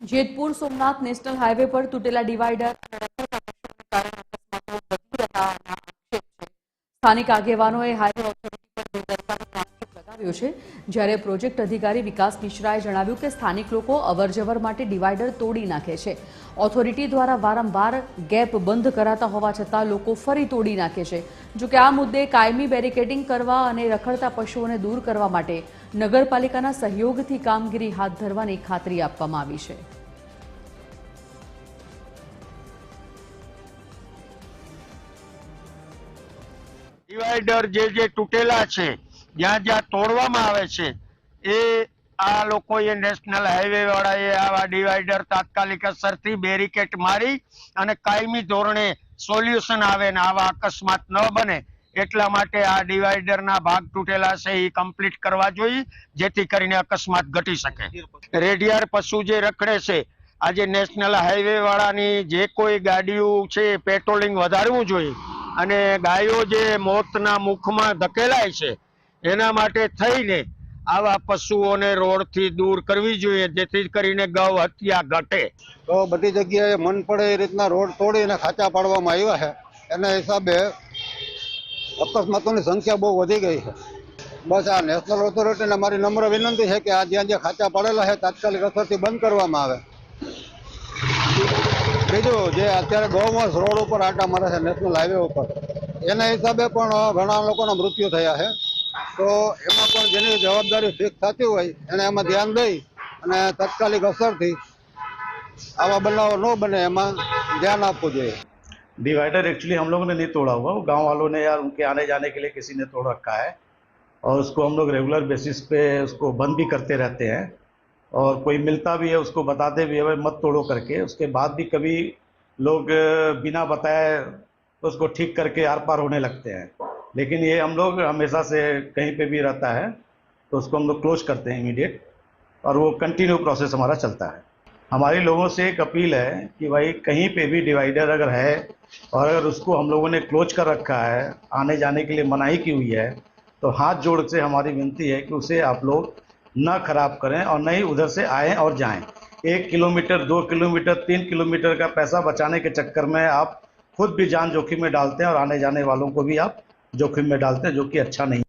Jetpur Somnath national highway પર તૂટેલા divider સ્થાનિક આગેવાનોએ હાઈવે ઓથોરિટી પર બેદરકારીનો આક્ષેપ લગાવ્યો છે, જ્યારે પ્રોજેક્ટ અધિકારી વિકાસ મિશ્રાએ જણાવ્યું કે સ્થાનિક લોકો અવરજવર માટે ડિવાઈડર તોડી નાખે છે। ઓથોરિટી દ્વારા વારંવાર ગેપ બંધ કરાતા હોવા છતાં લોકો ફરી તોડી નાખે છે। જોકે આ મુદ્દે કાયમી બેરિકેડિંગ કરવા અને રખડતા પશુઓને દૂર કરવા માટે નગરપાલિકાના સહયોગથી કામગીરી હાથ ધરવાની ખાતરી આપવામાં આવી છે। डिवाइडर जे तूटेला है ज्यां ज्यां तोड़वामां आवे छे ए आ लोकोए नेशनल हाईवे वाळाए आवा डिवाइडर तात्कालिक असरथी बेरिकेड मारी अने कायमी धोरणे सोल्यूशन आवे ने आवा अकस्मात न बने એટલા માટે આ ડિવાઈડરના ભાગ તૂટેલા છે એ કમ્પ્લીટ કરવા જોઈએ, જેથી કરીને અકસ્માત ઘટી શકે। રેડિયાર પશુ જે રખડે છે, આજે નેશનલ હાઈવે વાળાની જે કોઈ ગાડીઓ છે પેટ્રોલિંગ વધારવું જોઈએ અને ગાયો જે મોતના મુખમાં ધકેલાય છે એના માટે થઈને આવા પશુઓને રોડથી દૂર કરવી જોઈએ, જેથી કરીને ગૌ હત્યા ઘટે। તો બધી જગ્યાએ મન પડે એ રીતના રોડ તોડીને ખાંચા પાડવામાં આવ્યા છે, એના હિસાબે અકસ્માતોની સંખ્યા બહુ વધી ગઈ છે। બસ આ નેશનલ ઓથોરિટીને મારી નમ્ર વિનંતી છે કે આ જ્યાં જ્યાં ખાંચા પડેલા છે તાત્કાલિક અસરથી બંધ કરવામાં આવે। બીજું જે અત્યારે ગૌવંશ રોડ ઉપર આટા મારે છે નેશનલ હાઈવે ઉપર, એના હિસાબે પણ ઘણા લોકોના મૃત્યુ થયા છે। તો એમાં પણ જેની જવાબદારી ફિક્સ થતી હોય એને એમાં ધ્યાન દઈ અને તાત્કાલિક અસરથી આવા બનાવો ન બને એમાં ધ્યાન આપવું જોઈએ। डिवाइडर एक्चुअली हम लोगों ने नहीं तोड़ा हुआ, वो गांव वालों ने यार उनके आने जाने के लिए किसी ने तोड़ रखा है और उसको हम लोग रेगुलर बेसिस पे उसको बंद भी करते रहते हैं और कोई मिलता भी है उसको बताते भी है भाई मत तोड़ो करके। उसके बाद भी कभी लोग बिना बताए उसको ठीक करके आर पार होने लगते हैं, लेकिन ये हम लोग हमेशा से कहीं पे भी रहता है तो उसको हम लोग क्लोज करते हैं इमीडिएट और वो कंटिन्यू प्रोसेस हमारा चलता है। हमारी लोगों से एक अपील है कि भाई कहीं पे भी डिवाइडर अगर है और अगर उसको हम लोगों ने क्लोज कर रखा है, आने जाने के लिए मनाही की हुई है, तो हाथ जोड़ से हमारी विनती है कि उसे आप लोग न खराब करें और न ही उधर से आएँ और जाएं। 1 किलोमीटर 2 किलोमीटर 3 किलोमीटर का पैसा बचाने के चक्कर में आप खुद भी जान जोखिम में डालते हैं और आने जाने वालों को भी आप जोखिम में डालते हैं, जो कि अच्छा नहीं।